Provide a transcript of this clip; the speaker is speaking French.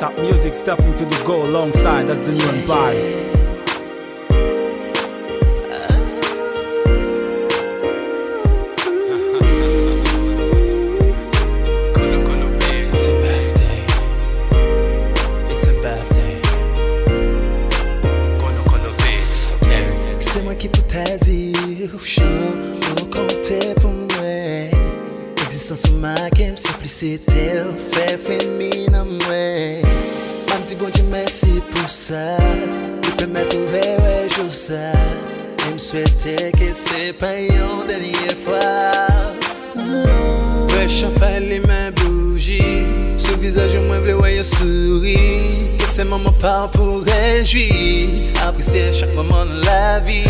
Stop music, stepping to the go alongside. That's the new empire. C'est moi qui tout a dit, chant, on comptait pour moi. Existence de ma game, simplicité, fait féminin à moi. Un petit bon Dieu, merci pour ça. Tu peux mettre ouais, je ça. Et me souhaiter que c'est pas une dernière fois. Ouais, champagne, les mains bougies. Sur le visage, moi, je vois un sourire. Que ces moments parlent pour réjouir. Apprécier chaque moment de la vie.